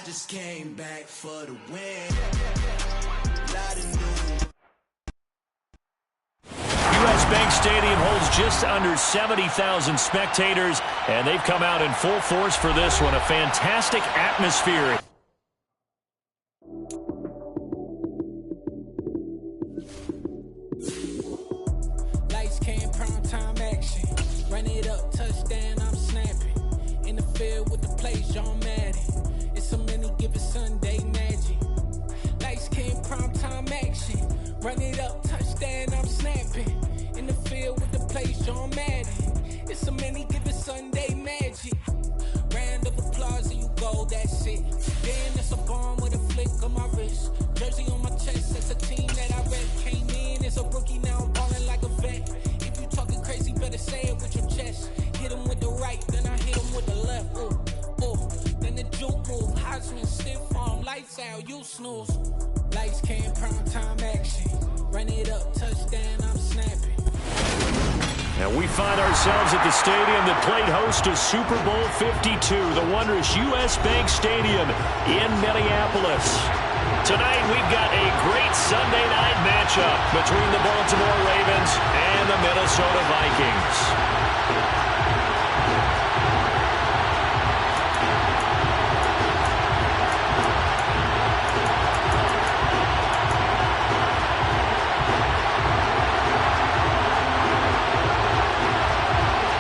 just came back for the win. Lot of news. U.S. Bank Stadium holds just under 70,000 spectators, and they've come out in full force for this one. A fantastic atmosphere. Lights came, prime time action. Run it up, touchdown, I'm snapping. In the field with the plays, John Madden. It's a many given Sunday magic. Lights came, prime time action. Run it up, touchdown, I'm snapping. In the field with the plays, John Madden. It's a many given Sunday magic. Round of applause and you go, that's it. Then it's a bomb with a flick on my wrist. Jersey on my chest, that's a team that I rep. Came in as a rookie, now I'm balling like a vet. If you talking crazy, better say it with your chest. Hit him with the right, then I hit him with the left. Ooh, ooh. Then the juke move, Heisman, stiff arm, lights out, you snooze. Lights came, prime time action. Run it up, touchdown, I'm snapping. And we find ourselves at the stadium that played host to Super Bowl 52, the wondrous U.S. Bank Stadium in Minneapolis. Tonight, we've got a great Sunday night matchup between the Baltimore Ravens and the Minnesota Vikings.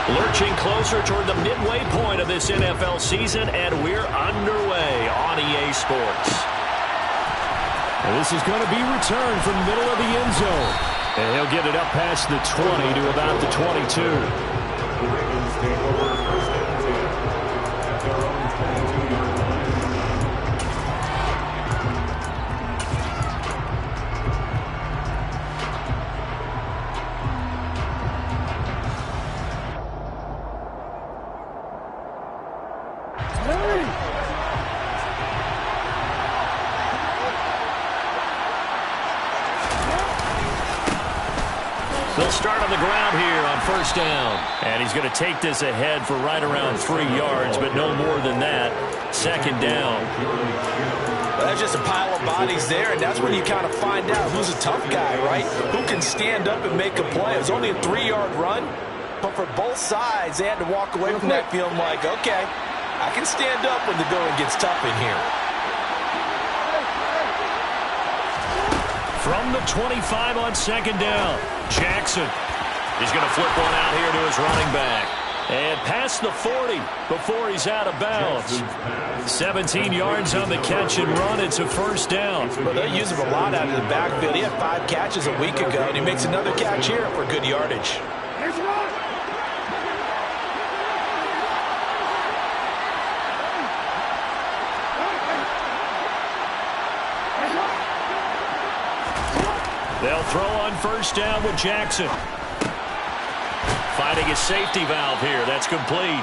Lurching closer toward the midway point of this NFL season, and we're underway on EA Sports. And this is going to be returned from the middle of the end zone. And he'll get it up past the 20 to about the 22. The Ravens take over first and 10 at their own 22-yard line. They'll start on the ground here on first down. And he's going to take this ahead for right around 3 yards, but no more than that. Second down. Well, that's just a pile of bodies there, and that's when you kind of find out who's a tough guy, right? Who can stand up and make a play. It was only a 3-yard run, but for both sides, they had to walk away from that feeling like, okay, I can stand up when the going gets tough in here. From the 25 on second down, Jackson. He's going to flip one out here to his running back. And past the 40 before he's out of bounds. 17 yards on the catch and run. It's a first down. Well, they use him a lot out of the backfield. He had 5 catches a week ago, and he makes another catch here for good yardage. They'll throw on first down with Jackson. Finding his safety valve here. That's complete.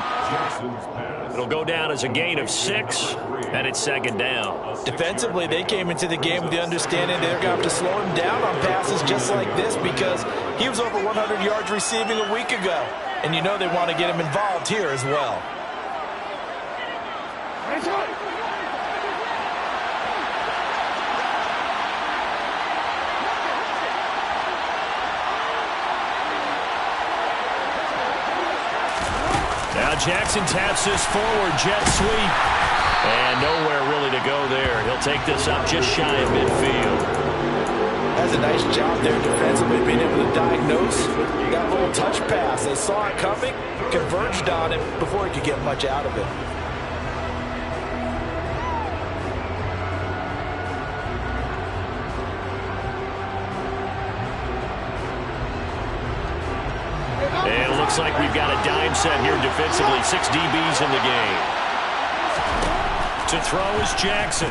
It'll go down as a gain of 6, and it's second down. Defensively, they came into the game with the understanding they're going to have to slow him down on passes just like this because he was over 100 yards receiving a week ago. And you know they want to get him involved here as well. Now Jackson taps this forward, jet sweep. And nowhere really to go there. He'll take this up just shy of midfield. That's a nice job there defensively, being able to diagnose that little touch pass. They saw it coming, converged on it before he could get much out of it. And it looks like we've got a dime set here defensively. 6 DBs in the game. To throw is Jackson.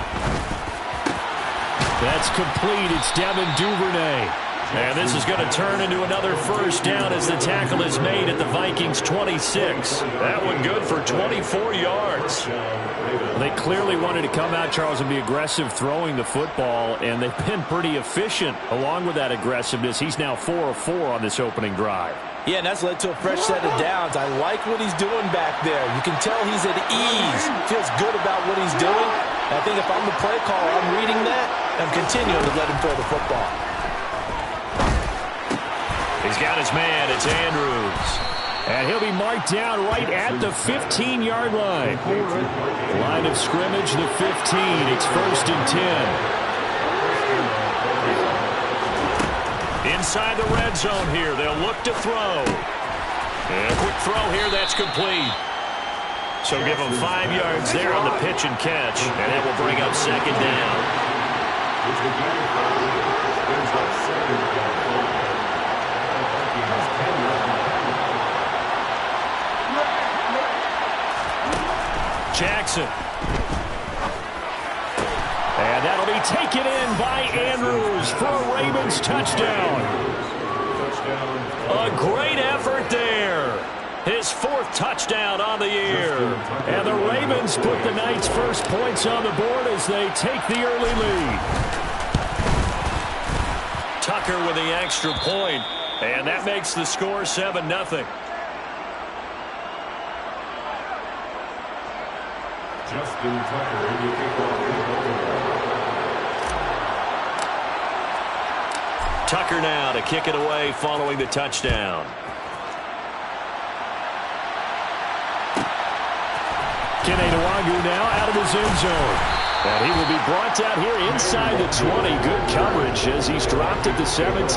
That's complete. It's Devin Duvernay. And this is going to turn into another first down as the tackle is made at the Vikings 26. That one good for 24 yards. They clearly wanted to come out, Charles, and be aggressive throwing the football, and they've been pretty efficient along with that aggressiveness. He's now 4 of 4 on this opening drive. Yeah, and that's led to a fresh set of downs. I like what he's doing back there. You can tell he's at ease, feels good about what he's doing, I think if I'm the play caller, I'm reading that, and I'm continuing to let him throw the football. He's got his man. It's Andrews. And he'll be marked down right at the 15-yard line. Line of scrimmage, the 15. It's 1st and 10. Inside the red zone here. They'll look to throw. And a quick throw here. That's complete. So give them 5 yards there on the pitch and catch. And that will bring up 2nd down. Jackson. And that'll be taken in by Andrews for a Ravens touchdown. A great effort there. His 4th touchdown on the year. And the Ravens put the night's first points on the board as they take the early lead. Tucker with the extra point. And that makes the score 7-0. Justin Tucker, the kickoff. Tucker now to kick it away following the touchdown. Kenedawagu now out of his end zone. And he will be brought down here inside the 20. Good coverage as he's dropped at the 17.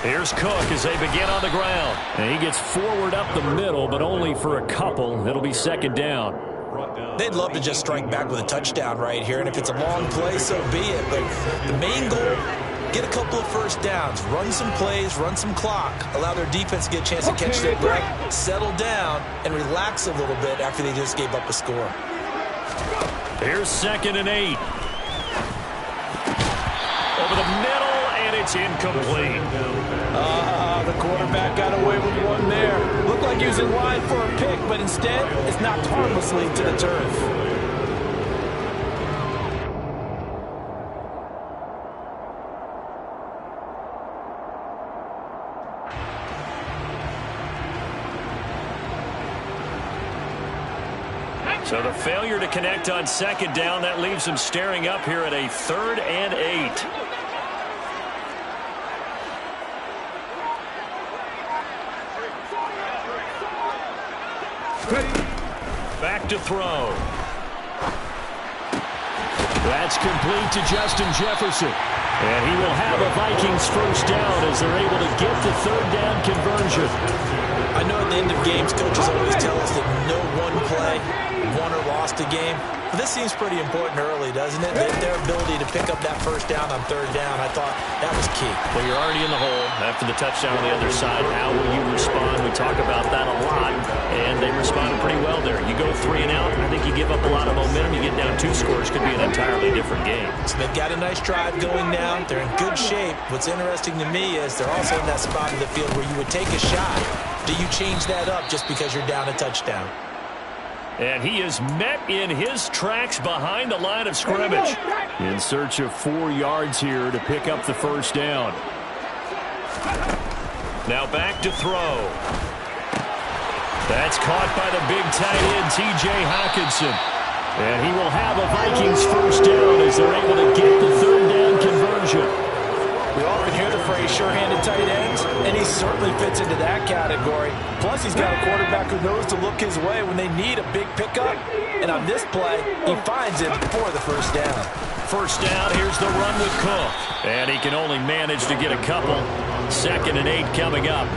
Here's Cook as they begin on the ground. And he gets forward up the middle, but only for a couple. It'll be 2nd down. They'd love to just strike back with a touchdown right here, and if it's a long play, so be it. But the main goal, get a couple of first downs, run some plays, run some clock, allow their defense to get a chance to catch their breath, settle down, and relax a little bit after they just gave up a score. Here's 2nd and 8. Over the middle, and it's incomplete. The quarterback got away with one there. Looked like he was in line for a pick, but instead, it's knocked harmlessly to the turf. So the failure to connect on 2nd down, that leaves them staring up here at a 3rd and 8. Back to throw. That's complete to Justin Jefferson. And he will have a Vikings first down as they're able to get the 3rd down conversion. I know at the end of games, coaches always tell us that no one play won or lost a game. But this seems pretty important early, doesn't it? Their ability to pick up that first down on 3rd down, I thought that was key. Well, you're already in the hole after the touchdown on the other side. How will you respond? We talk about that a lot, and they responded pretty well there. You go 3 and out, I think you give up a lot of momentum. You get down 2 scores, could be an entirely different game. So they've got a nice drive going now. They're in good shape. What's interesting to me is they're also in that spot of the field where you would take a shot. Do you change that up just because you're down a touchdown? And he is met in his tracks behind the line of scrimmage. In search of 4 yards here to pick up the first down. Now back to throw. That's caught by the big tight end, T.J. Hockenson. And he will have a Vikings first down as they're able to get the 3rd down conversion. We often hear the phrase sure-handed tight ends, and he certainly fits into that category. Plus, he's got a quarterback who knows to look his way when they need a big pickup. And on this play, he finds it for the first down. First down, here's the run with Cook. And he can only manage to get a couple. 2nd and 8 coming up.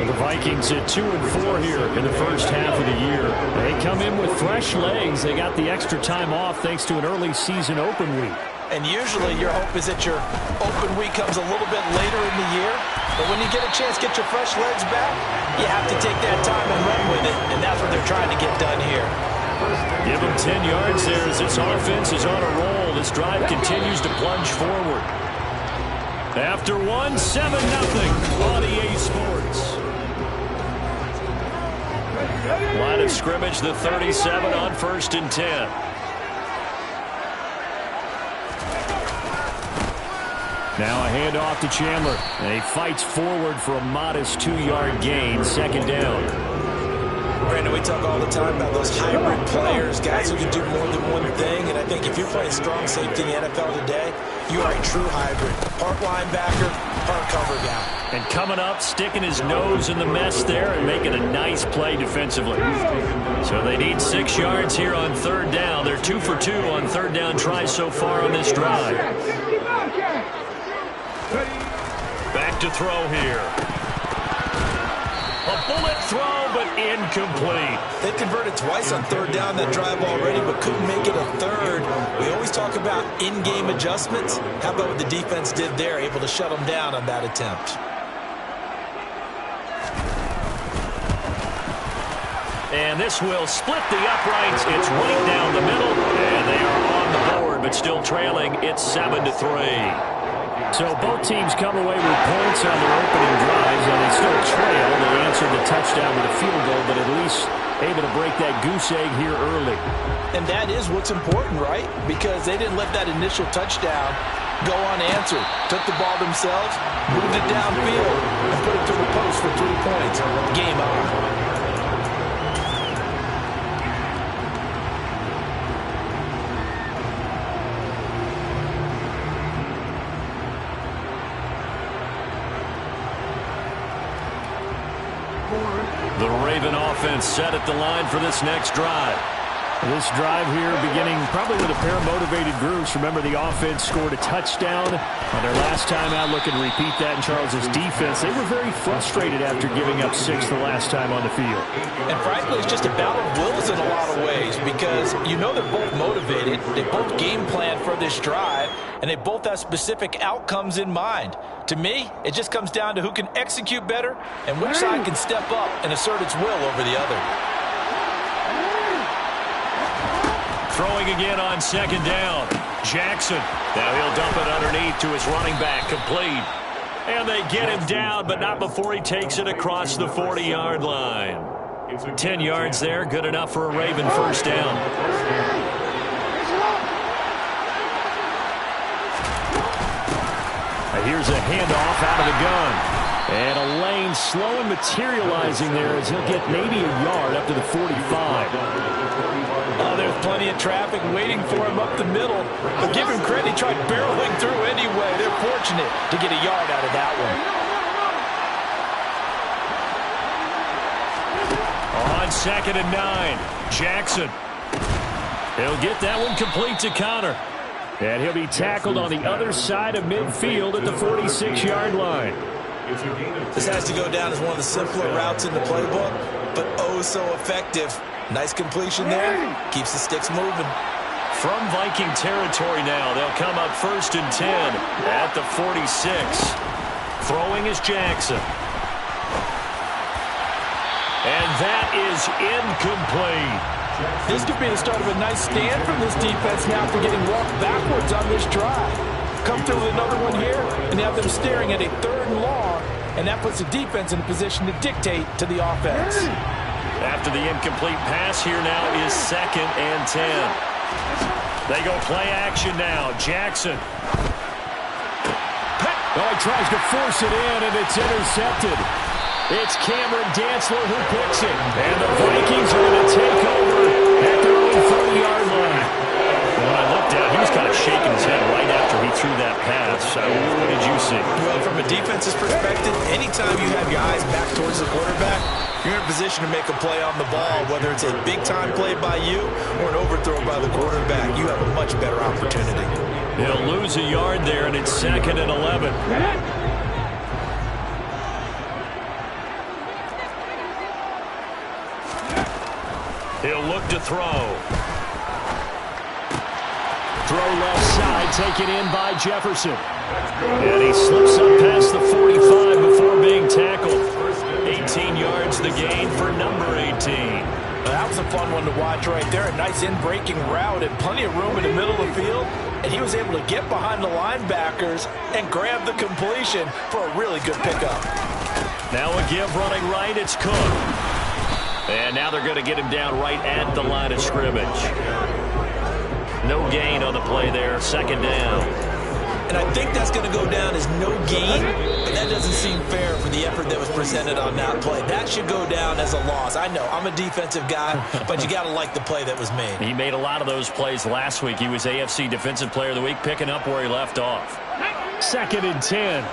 The Vikings at 2 and 4 here in the first half of the year. They come in with fresh legs. They got the extra time off thanks to an early season open week. And usually your hope is that your open week comes a little bit later in the year. But when you get a chance to get your fresh legs back, you have to take that time and run with it. And that's what they're trying to get done here. Give them 10 yards there as this offense is on a roll. This drive continues to plunge forward. After 1, 7-0 on EA Sports. Line of scrimmage, the 37 on 1st and 10. Now a handoff to Chandler. And he fights forward for a modest 2-yard gain, second down. Brandon, we talk all the time about those hybrid players, guys who can do more than one thing. And I think if you're playing strong safety in the NFL today, you are a true hybrid. Part linebacker, part cover guy. And coming up, sticking his nose in the mess there and making a nice play defensively. So they need 6 yards here on third down. They're 2 for 2 on third down tries so far on this drive. Back to throw here. A bullet throw, but incomplete. They converted twice on third down that drive already, but couldn't make it a third. We always talk about in-game adjustments. How about what the defense did there, able to shut them down on that attempt? And this will split the uprights. It's right down the middle, and they are on the board, but still trailing. It's 7-3. So both teams come away with points on their opening drives, and they still trail. They answered the touchdown with a field goal, but at least able to break that goose egg here early. And that is what's important, right? Because they didn't let that initial touchdown go unanswered. Took the ball themselves, moved it downfield, and put it to the post for 3 points. Game on. The Raven offense set at the line for this next drive. This drive here beginning probably with a pair of motivated groups. Remember, the offense scored a touchdown on their last time out. Looking to repeat that in Charles's defense. They were very frustrated after giving up 6 the last time on the field. And frankly, it's just a battle of wills in a lot of ways because you know they're both motivated. They both game plan for this drive, and they both have specific outcomes in mind. To me, it just comes down to who can execute better and which side can step up and assert its will over the other. Throwing again on second down. Jackson. Now he'll dump it underneath to his running back. Complete. And they get him down, but not before he takes it across the 40-yard line. 10 yards there. Good enough for a Raven first down. Here's a handoff out of the gun. And a lane slow and materializing there as he'll get maybe a yard up to the 45. Oh, there's plenty of traffic waiting for him up the middle. But give him credit, he tried barreling through anyway. They're fortunate to get a yard out of that one. On 2nd and 9, Jackson. He'll get that one complete to Connor. And he'll be tackled on the other side of midfield at the 46-yard line. This has to go down as one of the simpler routes in the playbook, but oh so effective. Nice completion there. Keeps the sticks moving. From Viking territory now, they'll come up 1st and 10 at the 46. Throwing is Jackson. And that is incomplete. This could be the start of a nice stand from this defense now after getting walked backwards on this drive. Come through with another one here, and have them staring at a 3rd and long, and that puts the defense in a position to dictate to the offense. After the incomplete pass, here now is 2nd and 10. They go play action now. Jackson. Oh, he tries to force it in, and it's intercepted. It's Cameron Dantzler who picks it. And the Vikings are going to take over at their own 30-yard line. When I looked at him, he was kind of shaking his head right after he threw that pass. What did you see? Well, from a defense's perspective, anytime you have your eyes back towards the quarterback, you're in a position to make a play on the ball, whether it's a big-time play by you or an overthrow by the quarterback. You have a much better opportunity. He'll lose a yard there, and it's 2nd and 11. He'll look to throw. Throw left side, taken in by Jefferson. And he slips up past the 45 before being tackled. 18 yards the gain for number 18. That was a fun one to watch right there. A nice in-breaking route and plenty of room in the middle of the field. And he was able to get behind the linebackers and grab the completion for a really good pickup. Now a give running right, it's Cook. And now they're going to get him down right at the line of scrimmage. No gain on the play there, 2nd down. And I think that's going to go down as no gain, but that doesn't seem fair for the effort that was presented on that play. That should go down as a loss. I know, I'm a defensive guy, but you got to like the play that was made. He made a lot of those plays last week. He was AFC Defensive Player of the Week, picking up where he left off. 2nd and 10.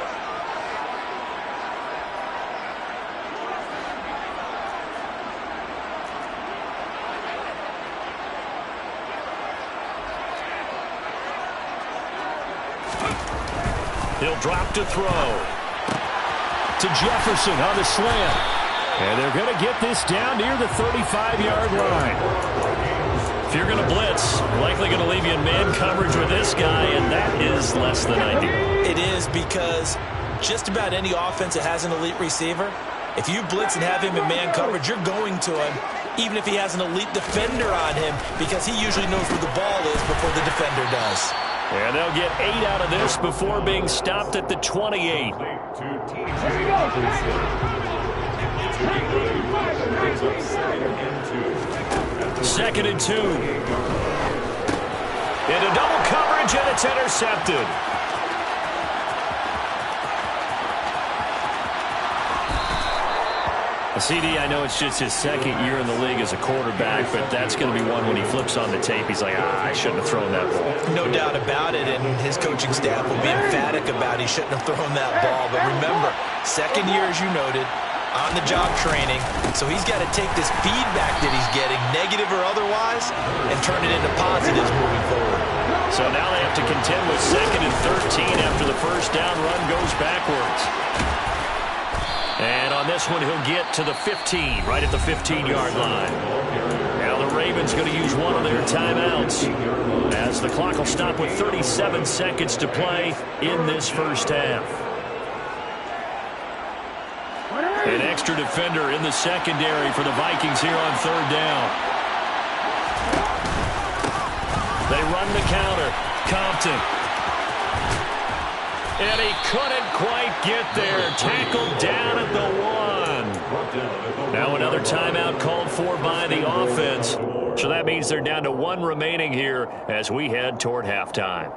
He'll drop to throw. To Jefferson on the slant. And they're going to get this down near the 35-yard line. If you're going to blitz, likely going to leave you in man coverage with this guy, and that is less than ideal. It is, because just about any offense that has an elite receiver, if you blitz and have him in man coverage, you're going to him, even if he has an elite defender on him, because he usually knows where the ball is before the defender does. And they'll get 8 out of this before being stopped at the 28. Second and 2. Into double coverage, and it's intercepted. CD, I know it's just his second year in the league as a quarterback, but that's going to be one when he flips on the tape. He's like, I shouldn't have thrown that ball. No doubt about it, and his coaching staff will be emphatic about he shouldn't have thrown that ball. But remember, second year, as you noted, on-the-job training, so he's got to take this feedback that he's getting, negative or otherwise, and turn it into positives moving forward. So now they have to contend with 2nd and 13 after the first down run goes backwards. And on this one, he'll get to the 15, right at the 15-yard line. Now the Ravens going to use one of their timeouts, as the clock will stop with 37 seconds to play in this first half. An extra defender in the secondary for the Vikings here on 3rd down. They run the counter. Compton. And he couldn't quite get there. Tackled down at the 1. Now another timeout called for by the offense. So that means they're down to 1 remaining here as we head toward halftime.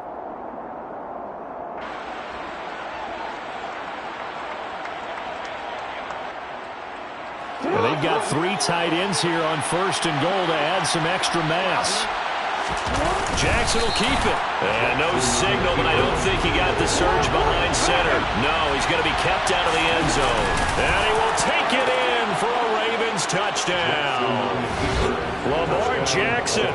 Well, they've got 3 tight ends here on 1st and goal to add some extra mass. Jackson will keep it. And no signal, but I don't think he got the surge behind center. No, he's going to be kept out of the end zone. And he will take it in for a Ravens touchdown. Lamar Jackson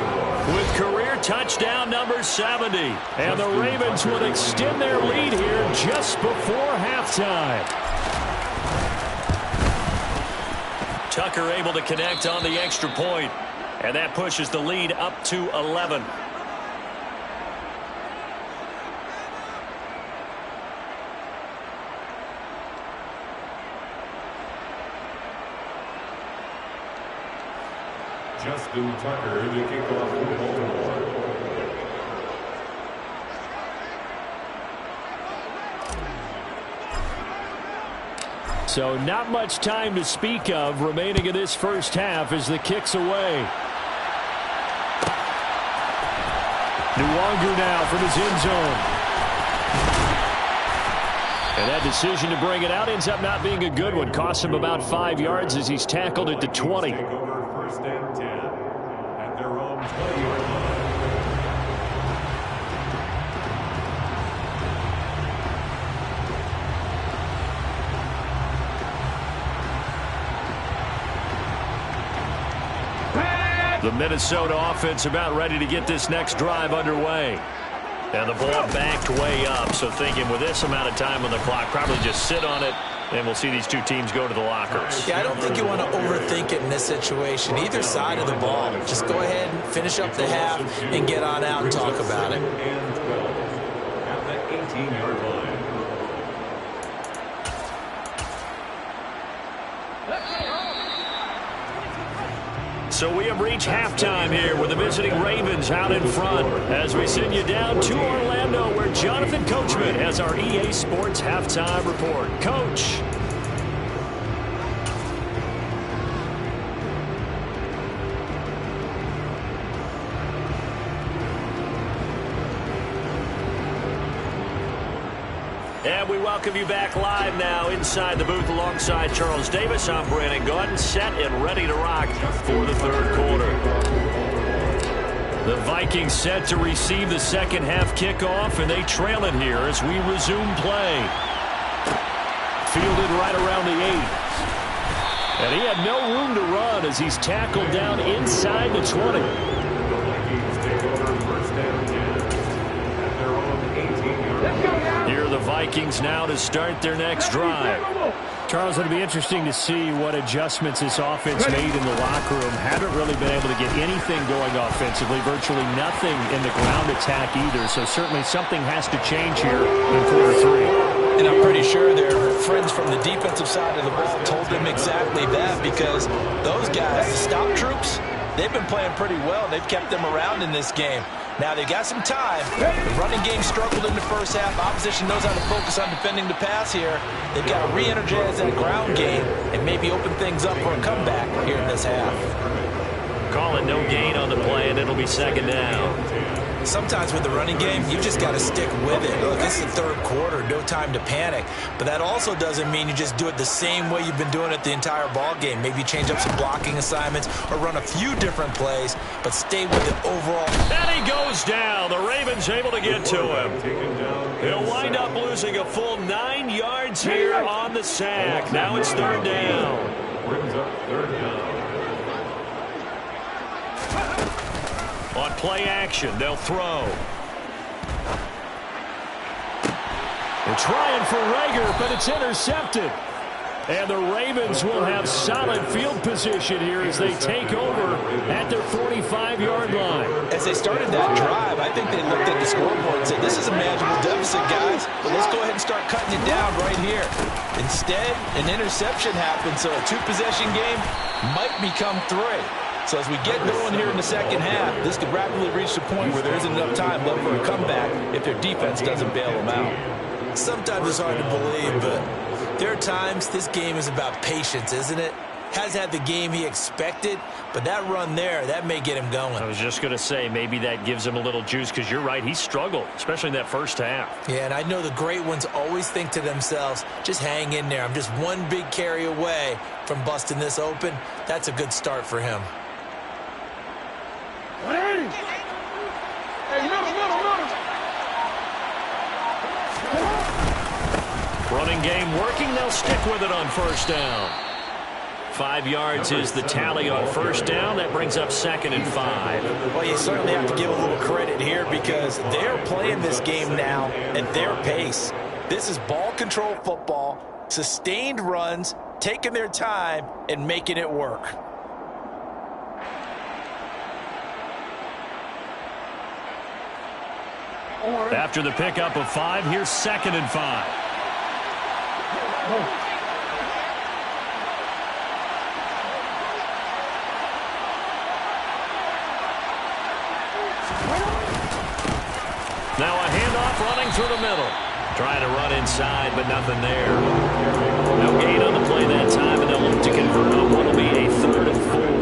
with career touchdown number 70. And the Ravens will extend their lead here just before halftime. Tucker able to connect on the extra point. And that pushes the lead up to 11. Justin Tucker, the kickoff for Baltimore. So not much time to speak of remaining in this first half as the kick's away. Nwangu now from his end zone. And that decision to bring it out ends up not being a good one. Costs him about 5 yards as he's tackled at the 20. Take over 1st and 10 at their own 20-yard line. The Minnesota offense about ready to get this next drive underway. And the ball backed way up, so thinking with this amount of time on the clock, probably just sit on it, and we'll see these two teams go to the lockers. Yeah, I don't think you want to overthink it in this situation. Either side of the ball. Just go ahead and finish up the half and get on out and talk about it. And 12 at the 18-yard line. So we have reached halftime here with the visiting Ravens out in front as we send you down to Orlando where Jonathan Coachman has our EA Sports halftime report. Coach. And we welcome you back live now inside the booth alongside Charles Davis. I'm Brandon Gaudin, set and ready to rock for the third quarter. The Vikings set to receive the second half kickoff, and they trail it here as we resume play. Fielded right around the 8. And he had no room to run as he's tackled down inside the 20. Here are the Vikings now to start their next drive. Charles, it'll be interesting to see what adjustments this offense made in the locker room. Haven't really been able to get anything going offensively, virtually nothing in the ground attack either. So certainly something has to change here in quarter 3. And I'm pretty sure their friends from the defensive side of the ball told them exactly that, because those guys, the stop troops, they've been playing pretty well. They've kept them around in this game. Now, they've got some time. The running game struggled in the first half. Opposition knows how to focus on defending the pass here. They've got to re-energize that ground game and maybe open things up for a comeback here in this half. Call it no gain on the play, and it'll be second down. Sometimes with the running game, you just got to stick with it. Look, this is the third quarter, no time to panic. But that also doesn't mean you just do it the same way you've been doing it the entire ball game. Maybe change up some blocking assignments or run a few different plays, but stay with the overall. And he goes down. The Ravens able to get to him. He'll wind up losing a full 9 yards here on the sack. Now it's third down. Brings up third down. On play action, they'll throw. They're trying for Rager, but it's intercepted. And the Ravens will have solid field position here as they take over at their 45-yard line. As they started that drive, I think they looked at the scoreboard and said, this is a manageable deficit, guys, but let's go ahead and start cutting it down right here. Instead, an interception happened, so a two-possession game might become 3. So as we get going here in the second half, this could rapidly reach the point where there isn't enough time left for a comeback if their defense doesn't bail them out. Sometimes it's hard to believe, but there are times this game is about patience, isn't it? Has had the game he expected, but that run there, that may get him going. I was just going to say, maybe that gives him a little juice, because you're right, he struggled, especially in that first half. Yeah, and I know the great ones always think to themselves, just hang in there. I'm just one big carry away from busting this open. That's a good start for him. Running game working. They'll stick with it on first down. 5 yards is the tally on first down. That brings up 2nd and 5. Well, you certainly have to give a little credit here, because they're playing this game now at their pace. This is ball control football, sustained runs, taking their time, and making it work. After the pickup of 5, here's 2nd and 5. Now a handoff running through the middle. Trying to run inside, but nothing there. No gain on the play that time, and they'll look to convert on what will be a 3rd and 4.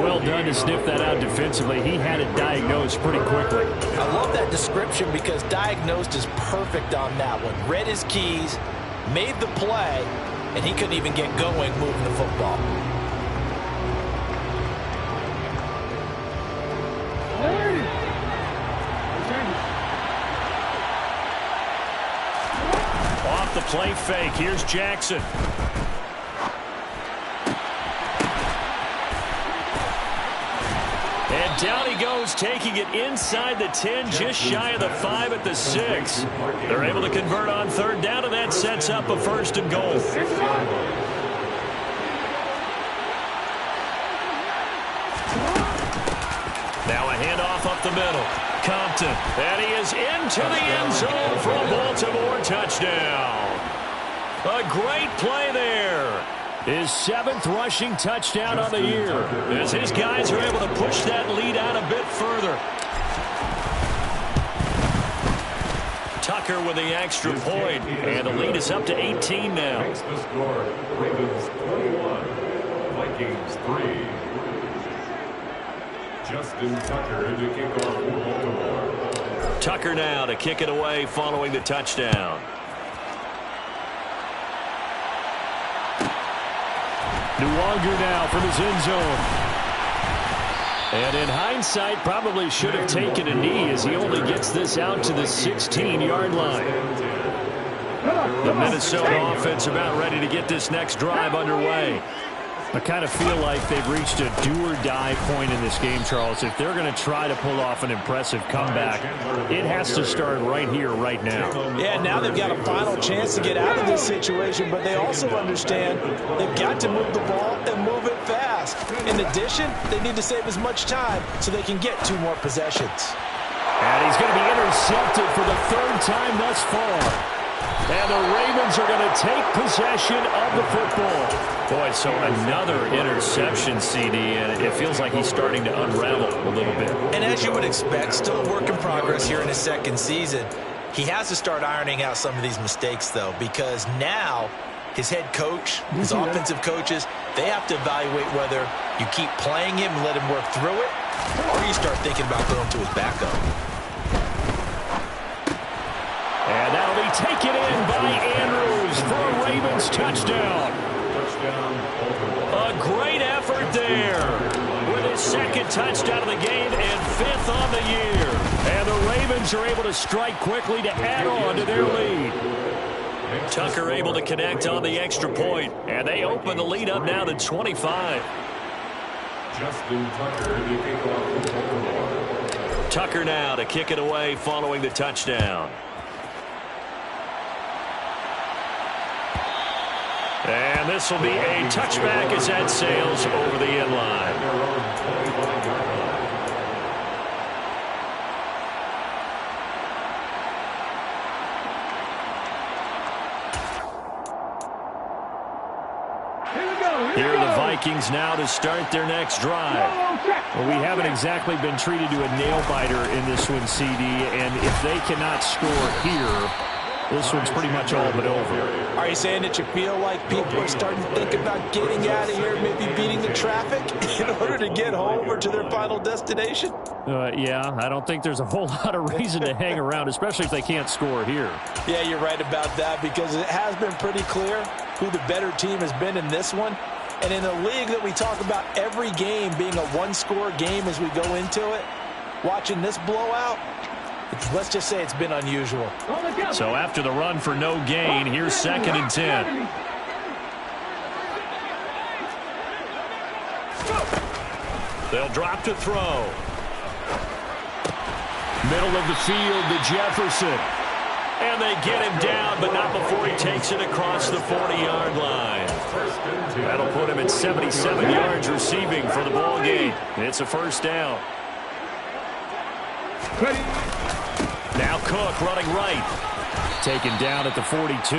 Well done to sniff that out defensively. He had it diagnosed pretty quickly. I love that description, because diagnosed is perfect on that one. Read his keys, made the play, and he couldn't even get going moving the football. Off the play fake, here's Jackson. And down he goes, taking it inside the 10, just shy of the 5 at the 6. They're able to convert on 3rd down, and that sets up a 1st and goal. Now a handoff up the middle. Compton, and he is into the end zone for a Baltimore touchdown. A great play there. His 7th rushing touchdown on the year, as his guys are able to push that lead out a bit further. Tucker with the extra point, and the lead is up to 18 now. Makes the score. Ravens 21, Vikings 3. Justin Tucker into kickoff for Baltimore. Tucker now to kick it away following the touchdown. Nwangu now from his end zone. And in hindsight, probably should have taken a knee as he only gets this out to the 16-yard line. The Minnesota offense about ready to get this next drive underway. I kind of feel like they've reached a do-or-die point in this game, Charles. If they're going to try to pull off an impressive comeback, it has to start right here, right now. Yeah, now they've got a final chance to get out of this situation, but they also understand they've got to move the ball and move it fast. In addition, they need to save as much time so they can get 2 more possessions. And he's going to be intercepted for the 3rd time thus far. And the Ravens are going to take possession of the football. Boy, so another interception, CD, and it feels like he's starting to unravel a little bit. And as you would expect, still a work in progress here in his 2nd season. He has to start ironing out some of these mistakes, though, because now his head coach, his offensive coaches, they have to evaluate whether you keep playing him and let him work through it, or you start thinking about going to his backup. And that'll be taken in by Andrews for a Ravens touchdown. A great effort there with his 2nd touchdown of the game and 5th on the year. And the Ravens are able to strike quickly to add on to their lead. Tucker able to connect on the extra point, and they open the lead up now to 25. Justin Tucker, the kickoff. Tucker now to kick it away following the touchdown. And this will be a touchback as that sails over the end line. Here are the Vikings now to start their next drive. Well, we haven't exactly been treated to a nail-biter in this one, CD, and if they cannot score here, this one's pretty much all but over. Are you saying that you feel like people are starting to think about getting out of here, maybe beating the traffic in order to get home or to their final destination? Yeah, I don't think there's a whole lot of reason to hang around, especially if they can't score here. Yeah, you're right about that, because it has been pretty clear who the better team has been in this one. And in a league that we talk about every game being a one-score game as we go into it, watching this blowout, let's just say it's been unusual. So after the run for no gain, here's 2nd and 10. They'll drop to throw. Middle of the field to Jefferson. And they get him down, but not before he takes it across the 40-yard line. That'll put him at 77 yards receiving for the ball game. It's a 1st down. Now Cook running right. Taken down at the 42.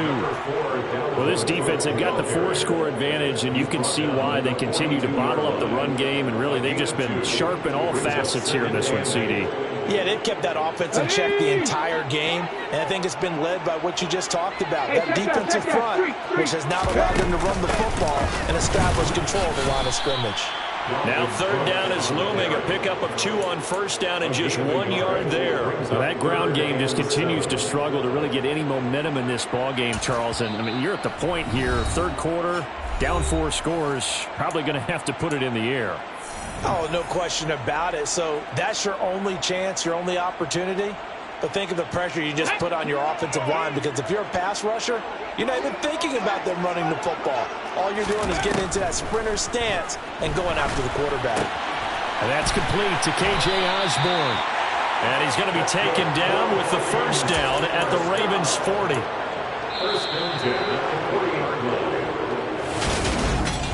Well, this defense, they've got the 4-score advantage, and you can see why they continue to bottle up the run game, and really they've just been sharp in all facets here in this one, CD. Yeah, they've kept that offense in check the entire game, and I think it's been led by what you just talked about, that defensive front, which has now allowed them to run the football and establish control of the line of scrimmage. Now 3rd down is looming, a pickup of 2 on 1st down and just 1 yard there. So that ground game just continues to struggle to really get any momentum in this ball game, Charles. And I mean, you're at the point here, 3rd quarter, down 4 scores, probably going to have to put it in the air. Oh, no question about it. So that's your only chance, your only opportunity. But think of the pressure you just put on your offensive line, because if you're a pass rusher, you're not even thinking about them running the football. All you're doing is getting into that sprinter stance and going after the quarterback. And that's complete to K.J. Osborne. And he's going to be taken down with the 1st down at the Ravens' 40. 1st and 10 at the 40-yard line.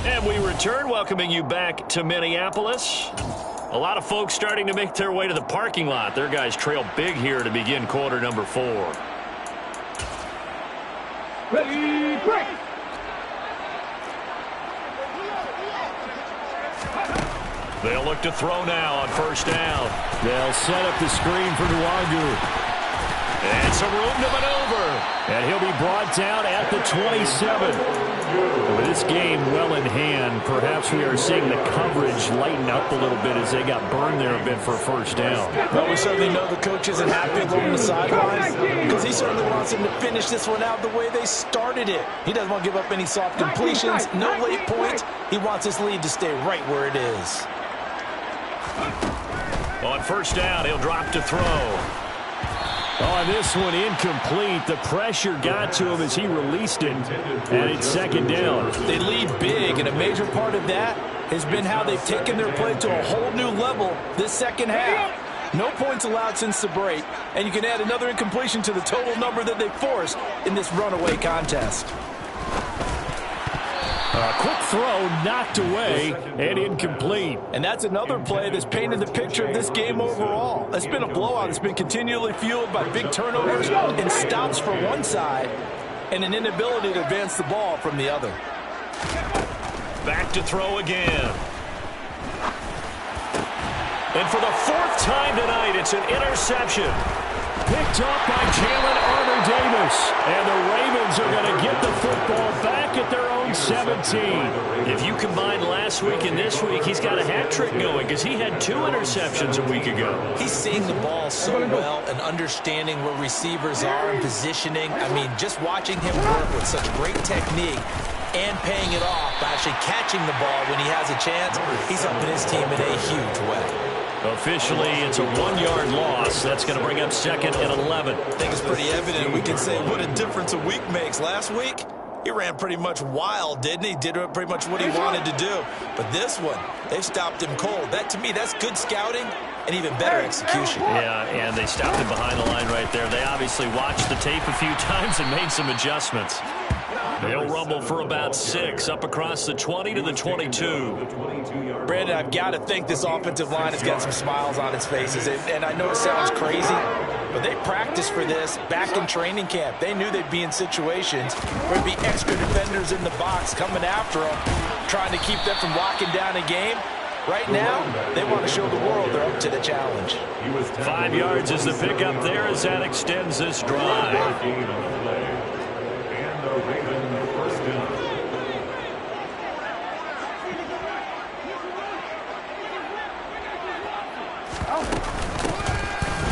And we return, welcoming you back to Minneapolis. A lot of folks starting to make their way to the parking lot. Their guys trail big here to begin quarter number 4. Ready, break! They'll look to throw now on 1st down. They'll set up the screen for Nwangu. And some room to maneuver. And he'll be brought down at the 27. With this game well in hand, perhaps we are seeing the coverage lighten up a little bit as they got burned there a bit for a first down. Well, we certainly know the coach isn't happy along the sidelines because he certainly wants them to finish this one out the way they started it. He doesn't want to give up any soft completions, no late points. He wants his lead to stay right where it is. On first down, he'll drop to throw. Oh, this one incomplete. The pressure got to him as he released it, and it's second down. They lead big, and a major part of that has been how they've taken their play to a whole new level this second half. No points allowed since the break, and you can add another incompletion to the total number that they forced in this runaway contest. A quick throw knocked away and incomplete. And that's another play that's painted the picture of this game overall. It's been a blowout. It's been continually fueled by big turnovers and stops for one side and an inability to advance the ball from the other. Back to throw again. And for the fourth time tonight, it's an interception. Picked up by Jalen Armour-Davis. And the Ravens are going to get the football back at their own 17. If you combine last week and this week, he's got a hat trick going because he had 2 interceptions a week ago. He's seeing the ball so well and understanding where receivers are and positioning. I mean, just watching him work with such great technique and paying it off by actually catching the ball when he has a chance, he's helping his team in a huge way. Officially, it's a 1-yard loss. That's going to bring up second and 11. I think it's pretty evident. We can say what a difference a week makes. Last week, he ran pretty much wild, didn't he? Did pretty much what he wanted to do. But this one, they've stopped him cold. That, to me, that's good scouting and even better execution. Yeah, and they stopped him behind the line right there. They obviously watched the tape a few times and made some adjustments. They'll rumble for about 6 up across the 20 to the 22. Brandon, I've got to think this offensive line has got some smiles on its faces. And I know it sounds crazy, but they practiced for this back in training camp. They knew they'd be in situations where there'd be extra defenders in the box coming after them, trying to keep them from locking down a game. Right now, they want to show the world they're up to the challenge. 5 yards is the pickup there as that extends this drive.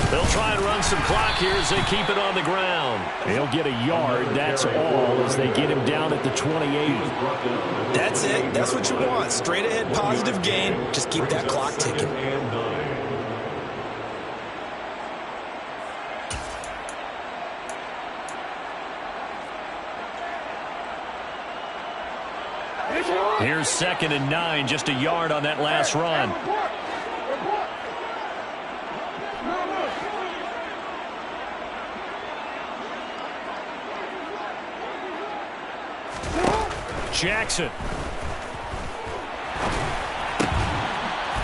They'll try and run some clock here as they keep it on the ground. They'll get a yard, that's all, as they get him down at the 28. That's it. That's what you want. Straight ahead positive gain. Just keep that clock ticking. Here's second and 9, just a yard on that last run. Jackson.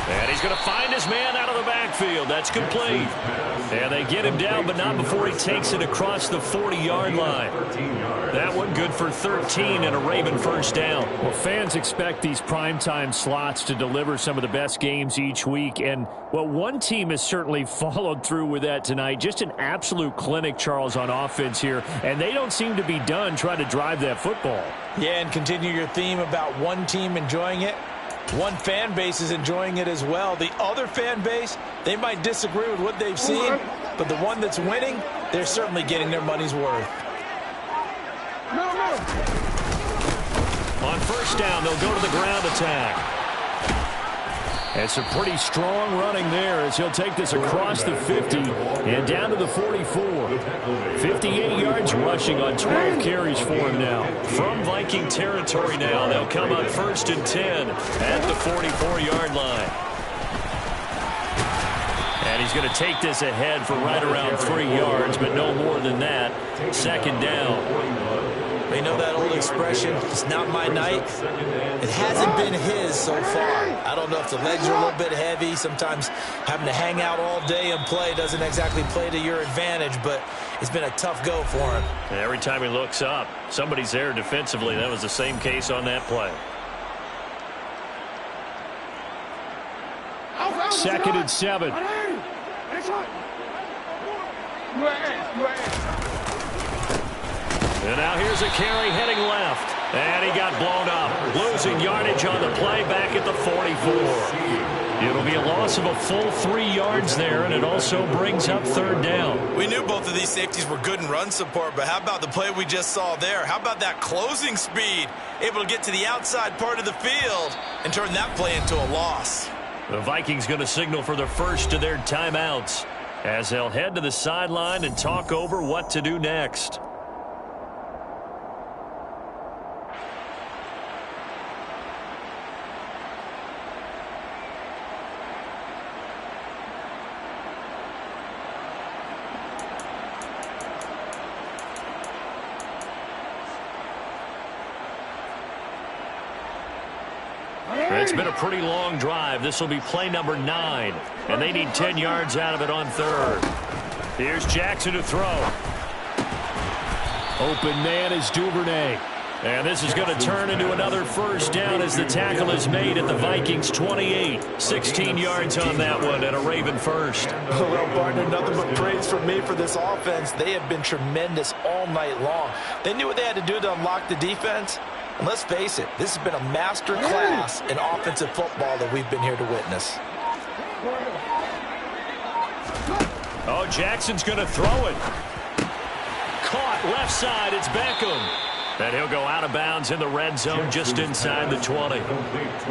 And he's going to find his man out of the backfield. That's complete. And they get him down, but not before he takes it across the 40-yard line. That one good for 13 and a Raven first down. Well, fans expect these primetime slots to deliver some of the best games each week. And, well, one team has certainly followed through with that tonight. Just an absolute clinic, Charles, on offense here. And they don't seem to be done trying to drive that football. Yeah, and continue your theme about one team enjoying it. One fan base is enjoying it as well. The other fan base, they might disagree with what they've seen, but the one that's winning, they're certainly getting their money's worth. On first down, they'll go to the ground attack. And some pretty strong running there as he'll take this across the 50 and down to the 44. 58 yards rushing on 12 carries for him now. From Viking territory now, they'll come up first and 10 at the 44-yard line. And he's going to take this ahead for right around 3 yards, but no more than that. Second down. You know that old expression, it's not my night? It hasn't been his so far. I don't know if the legs are a little bit heavy. Sometimes having to hang out all day and play doesn't exactly play to your advantage, but it's been a tough go for him. And every time he looks up, somebody's there defensively. That was the same case on that play. Second and 7. And now here's a carry heading left. And he got blown up. Losing yardage on the play back at the 44. It'll be a loss of a full 3 yards there, and it also brings up third down. We knew both of these safeties were good in run support, but how about the play we just saw there? How about that closing speed? Able to get to the outside part of the field and turn that play into a loss. The Vikings going to signal for the first of their timeouts as they'll head to the sideline and talk over what to do next. It's been a pretty long drive. This will be play number 9, and they need 10 yards out of it on third. Here's Jackson to throw. Open man is Duvernay. And this is going to turn into another first down as the tackle is made at the Vikings 28. 16 yards on that one and a Raven first. Well, partner, nothing but praise from me for this offense. They have been tremendous all night long. They knew what they had to do to unlock the defense. And let's face it, this has been a master class in offensive football that we've been here to witness. Oh, Jackson's going to throw it. Caught left side, it's Beckham. And he'll go out of bounds in the red zone just inside the 20.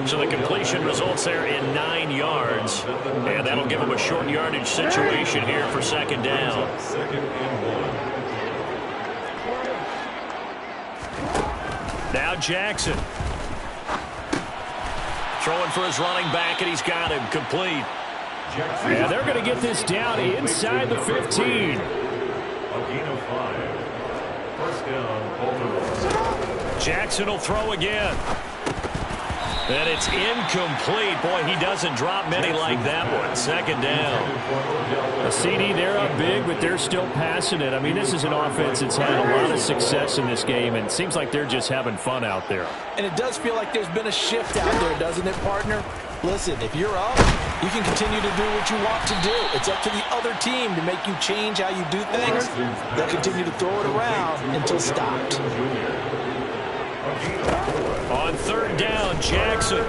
So the completion results there in 9 yards. And that'll give him a short yardage situation here for second down. Now Jackson. Throwing for his running back, and he's got him complete. And they're going to get this down inside the 15. Jackson will throw again. And it's incomplete. Boy, he doesn't drop many like that one. Second down. A CD, they're up big, but they're still passing it. I mean, this is an offense that's had a lot of success in this game, and it seems like they're just having fun out there. And it does feel like there's been a shift out there, doesn't it, partner? Listen, if you're up, you can continue to do what you want to do. It's up to the other team to make you change how you do things. They'll continue to throw it around until stopped. On third down, Jackson.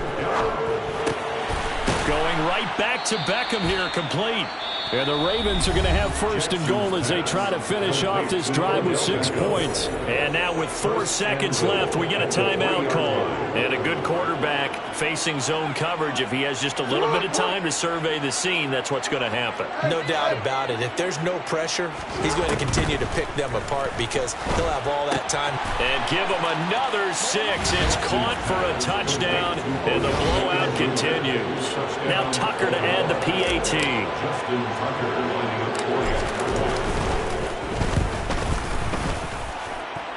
Going right back to Beckham here, complete. And the Ravens are going to have first and goal as they try to finish off this drive with 6 points. And now with 4 seconds left, we get a timeout call. And a good quarterback facing zone coverage. If he has just a little bit of time to survey the scene, that's what's going to happen. No doubt about it. If there's no pressure, he's going to continue to pick them apart because he'll have all that time. And give him another 6. It's caught for a touchdown, and the blowout continues. Now Tucker to add the PAT.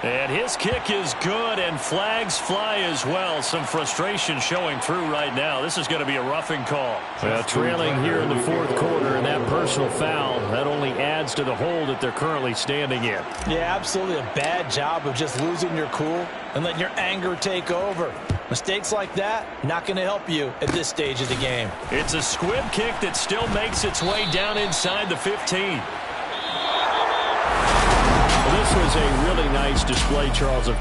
And his kick is good, and flags fly as well. Some frustration showing through right now. This is going to be a roughing call. Well, trailing here in the fourth quarter, and that personal foul, that only adds to the hole that they're currently standing in. Yeah, absolutely a bad job of just losing your cool and letting your anger take over. Mistakes like that, not going to help you at this stage of the game. It's a squib kick that still makes its way down inside the 15. This was a really nice display, Charles, of